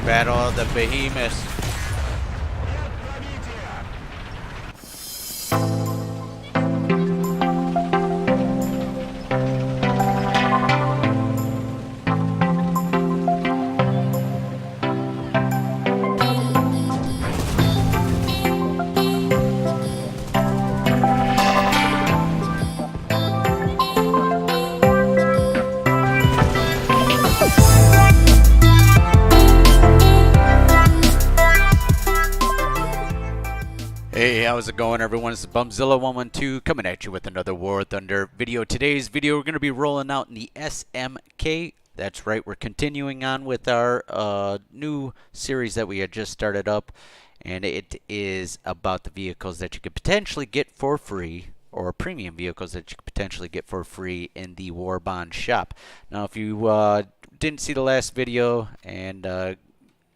Battle of the Behemoths. Hey, how's it going, everyone? It's Bumzilla112 coming at you with another War Thunder video. Today's video, we're going to be rolling out in the SMK. That's right, we're continuing on with our new series that we had just started up, and it is about the vehicles that you could potentially get for free, or premium vehicles that you could potentially get for free in the warbond shop. Now, if you didn't see the last video and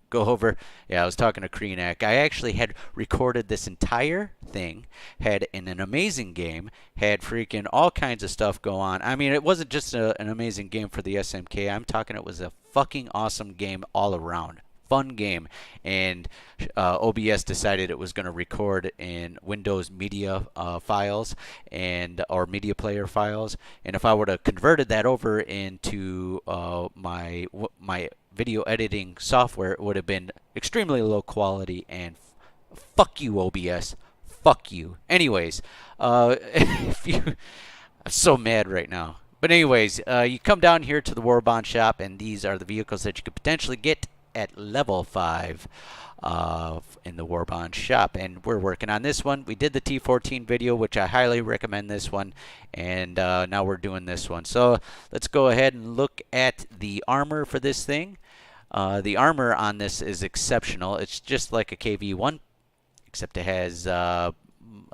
go over. Yeah, I was talking to Kreenak. I actually had recorded this entire thing, had an amazing game, had freaking all kinds of stuff go on. I mean, it wasn't just an amazing game for the SMK. I'm talking it was a fucking awesome game all around. Fun game. And OBS decided it was going to record in Windows media files and or media player files. And if I would have converted that over into my video editing software, it would have been extremely low quality, and fuck you, OBS. Fuck you. Anyways, if you, I'm so mad right now. But anyways, you come down here to the warbond shop, and these are the vehicles that you could potentially get at level 5 in the warbond shop, and we're working on this one. We did the T14 video, which I highly recommend this one, and now we're doing this one. So let's go ahead and look at the armor for this thing. The armor on this is exceptional. It's just like a KV1, except it has a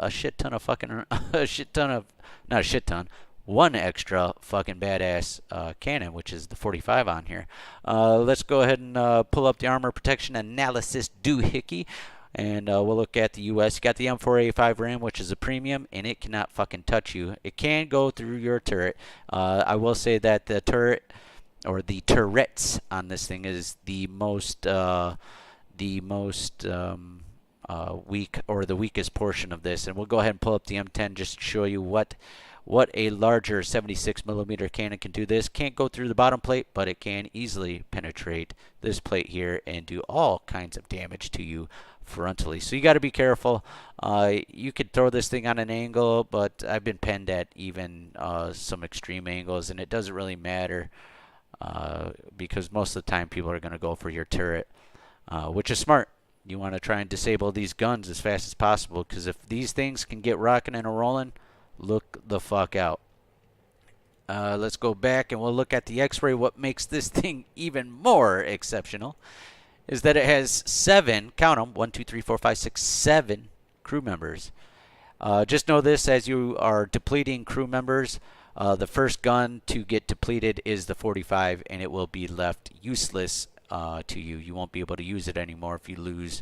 shit ton of fucking not a shit ton, one extra fucking badass cannon, which is the 45 on here. Let's go ahead and pull up the armor protection analysis doohickey, and we'll look at the US. You got the M4A5 RAM, which is a premium, and it cannot fucking touch you. It can go through your turret. I will say that the turret, or the turrets on this thing, is the most weak, or the weakest portion of this. And we'll go ahead and pull up the M10 just to show you what a larger 76mm cannon can do. This can't go through the bottom plate, but it can easily penetrate this plate here and do all kinds of damage to you frontally. So you got to be careful. You could throw this thing on an angle, but I've been penned at even some extreme angles, and it doesn't really matter because most of the time people are going to go for your turret, which is smart. You want to try and disable these guns as fast as possible, because if these things can get rocking and rolling, look the fuck out. Let's go back and we'll look at the X-ray. What makes this thing even more exceptional is that it has 7, count them, 1, 2, 3, 4, 5, 6, 7 crew members. Just know this, as you are depleting crew members, the first gun to get depleted is the 45, and it will be left useless to you. You won't be able to use it anymore if you lose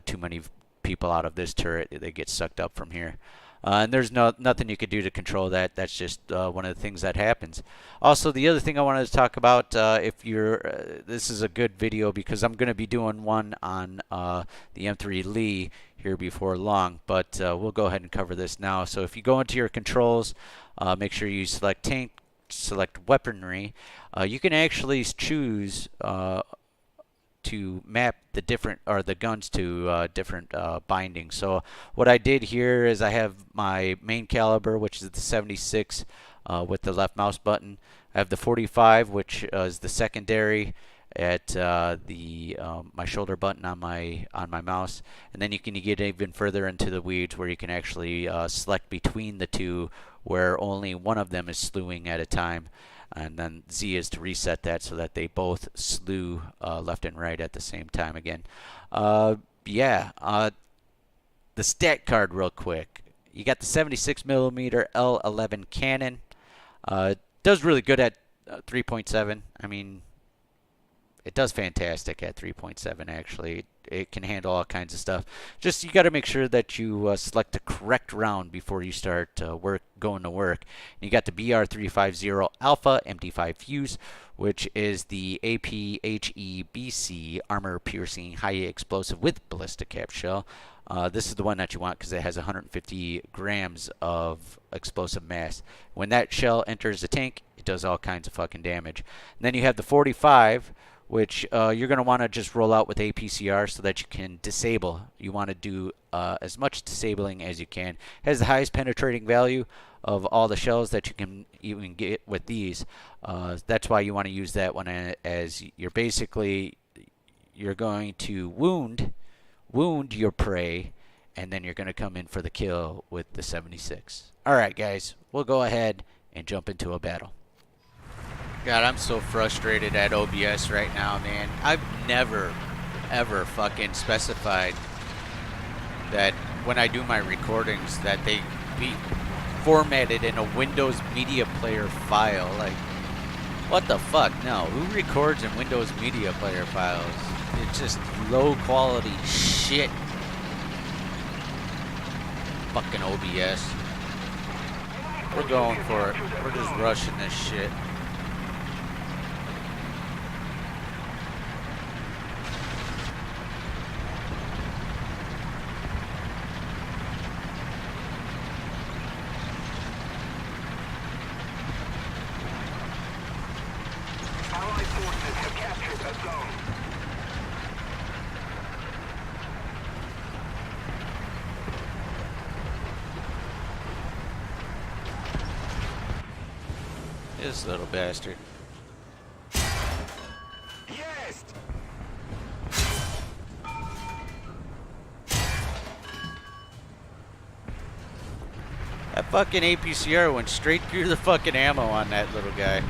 too many people out of this turret. They get sucked up from here. And there's nothing you could do to control that. That's just one of the things that happens. Also, the other thing I wanted to talk about, if you're, this is a good video because I'm going to be doing one on the M3 Lee here before long, but we'll go ahead and cover this now. So if you go into your controls, make sure you select tank, select weaponry. You can actually choose to map the different, or the guns to different bindings. So what I did here is I have my main caliber, which is the 76 with the left mouse button. I have the 45, which is the secondary at my shoulder button on my mouse, and then you can get even further into the weeds where you can actually select between the two, where only one of them is slewing at a time. And then Z is to reset that so that they both slew left and right at the same time again. The stat card real quick. You got the 76mm L11 cannon. Does really good at 3.7. I mean, it does fantastic at 3.7 actually. it can handle all kinds of stuff. Just you got to make sure that you select the correct round before you start going to work. And you got the BR350 Alpha MD5 fuse, which is the APHEBC armor piercing high explosive with ballistic cap shell. This is the one that you want because it has 150 grams of explosive mass. When that shell enters the tank, it does all kinds of fucking damage. And then you have the 45, which you're going to want to just roll out with APCR so that you can disable. You want to do as much disabling as you can. It has the highest penetrating value of all the shells that you can even get with these. That's why you want to use that one, as you're going to wound your prey, and then you're going to come in for the kill with the 76. Alright guys, we'll go ahead and jump into a battle. God, I'm so frustrated at OBS right now, man. I've never, ever fucking specified that when I do my recordings that they be formatted in a Windows Media Player file. Like, what the fuck? No, who records in Windows Media Player files? It's just low quality shit. Fucking OBS. We're going for it. We're just rushing this shit. Allied forces have captured a zone. This little bastard. Yes! That fucking APCR went straight through the fucking ammo on that little guy.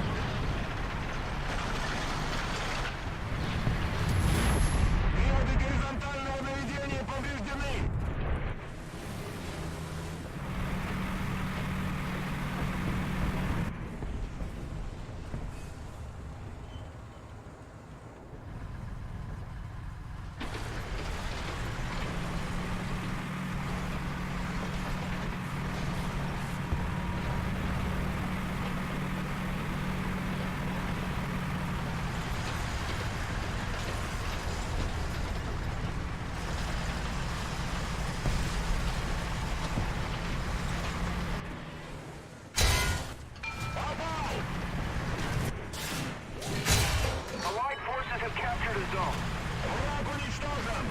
Allied forces have captured a zone. Враг уничтожен!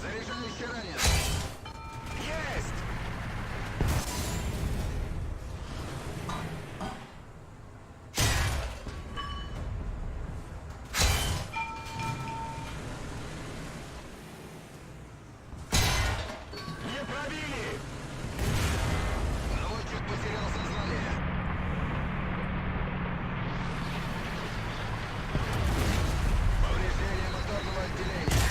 Заряжающий ранен. Есть! Не пробили! Наводчик потерял сознание. Повреждение моторного отделения.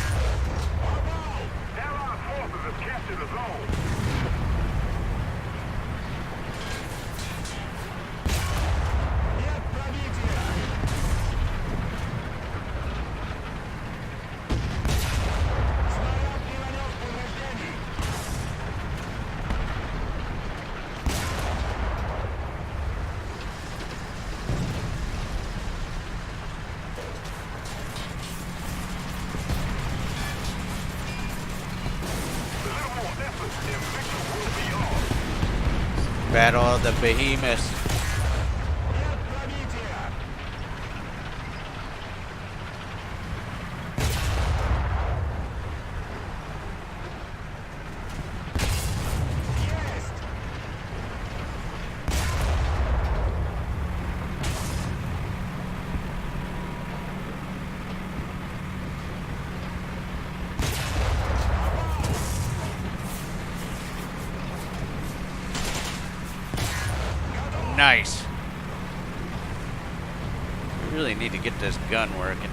Попал! Allied forces have captured a zone. Нет пробития! Снаряд не нанес повреждений. A little more effort and victory will be ours. Battle of the Behemoths. Нет пробития! Есть! Nice. We really need to get this gun working.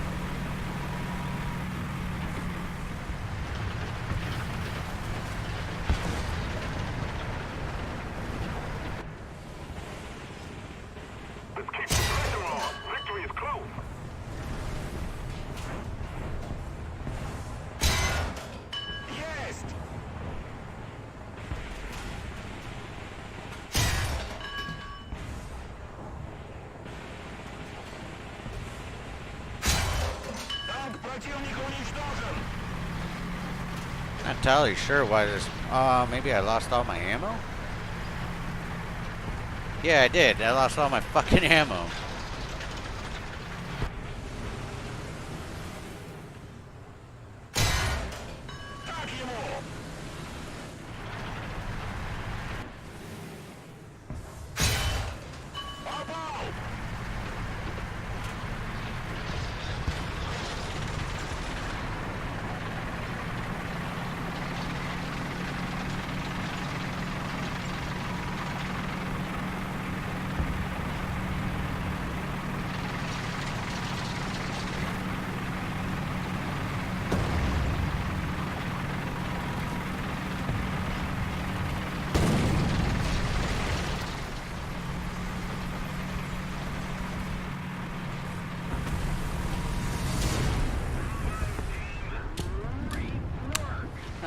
Противник уничтожен. Not entirely sure why there's. Maybe I lost all my ammo? Yeah, I did. I lost all my fucking ammo. Так ему. Попал.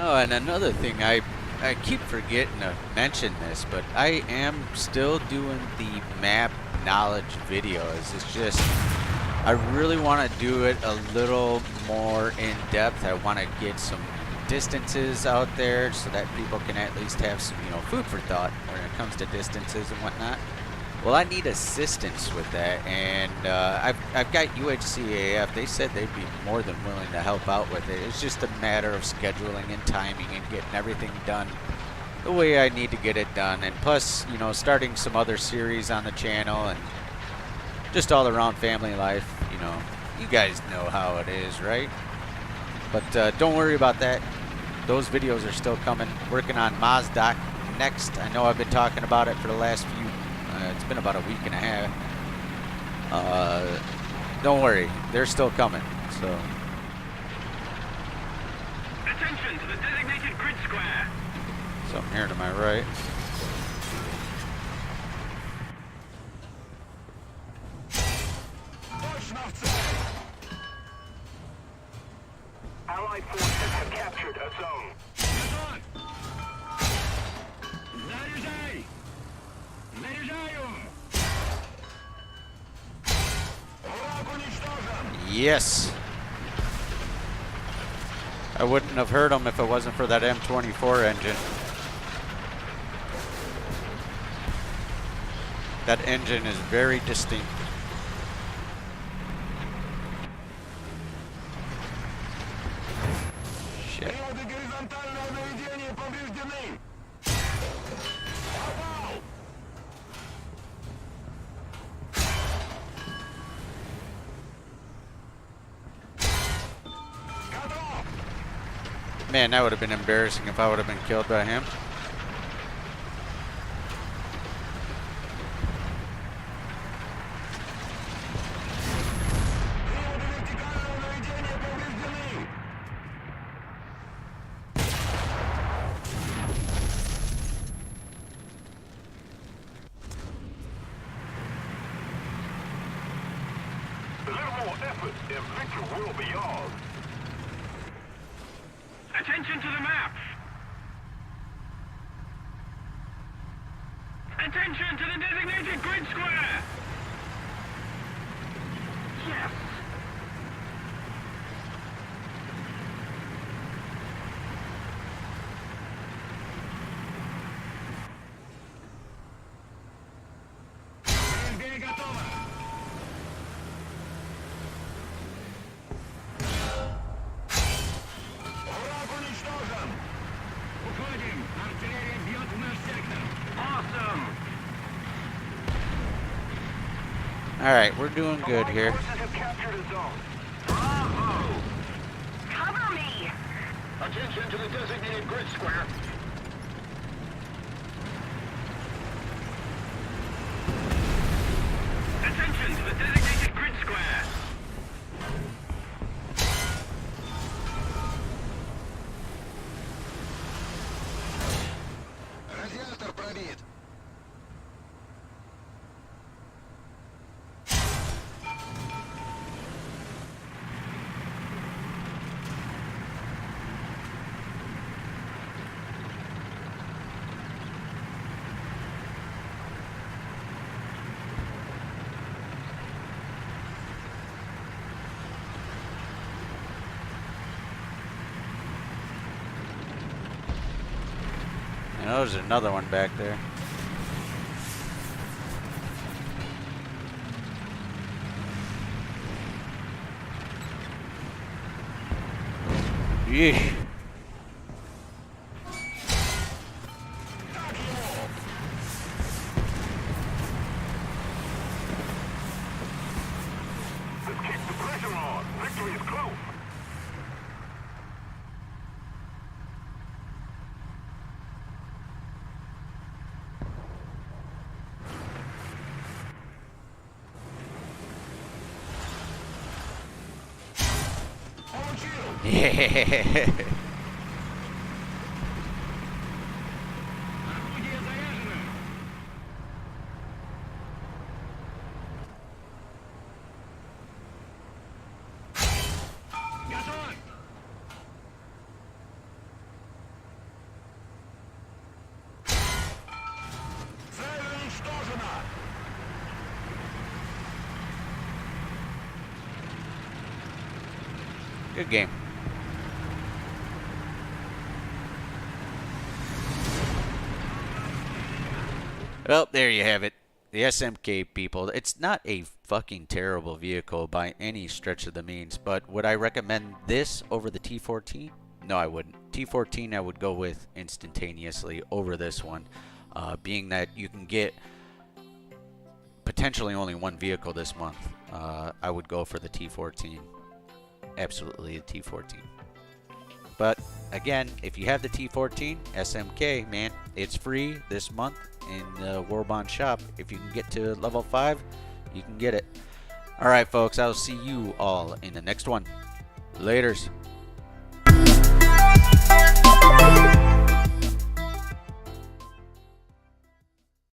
Oh, and another thing, I keep forgetting to mention this, but I am still doing the map knowledge videos. It's just, I really want to do it a little more in depth. I want to get some distances out there so that people can at least have some, food for thought when it comes to distances and whatnot. Well, I need assistance with that, and I've got UHCAF. They said they'd be more than willing to help out with it. It's just a matter of scheduling and timing and getting everything done the way I need to get it done. And plus, starting some other series on the channel and just all around family life. You guys know how it is, right? But don't worry about that. Those videos are still coming. Working on Mazdak next. I know I've been talking about it for the last few. It's been about a week and a half. Don't worry, they're still coming. So. Attention to the designated grid square. Something here to my right. Точно в цель. Allied forces have captured a zone. Заряжай! Заряжаю! Враг уничтожен! Yes. I wouldn't have heard them if it wasn't for that M24 engine. That engine is very distinct. Shit. Приводы горизонтального наведения повреждены. Попал! Готов! Man, that would have been embarrassing if I would have been killed by him. Приводы вертикального наведения повреждены. A little more effort and victory will be yours. Attention to the map! Attention to the designated grid square! Yes! Повреждение готово! Враг уничтожен! Уходим! Артиллерия бьет в наш сектор! Awesome! Alright, we're doing good here. Forces have captured a zone. Bravo! Cover me! Attention to the designated grid square. Attention to the designated grid square. Радиатор пробит. Oh, there's another one back there. Yeesh. Let's keep the pressure on. Victory is close. On shield. Yeah. Орудие заряжено. Готов. Цель уничтожена. Good game. Well, there you have it. The SMK, people. It's not a fucking terrible vehicle by any stretch of the means, but would I recommend this over the T14? No, I wouldn't. T14 I would go with instantaneously over this one, being that you can get potentially only one vehicle this month. I would go for the T14. Absolutely the T14. But again, if you have the T14 SMK, man, it's free this month in the warbond shop. If you can get to level 5, you can get it. All right, folks, I'll see you all in the next one. Laters.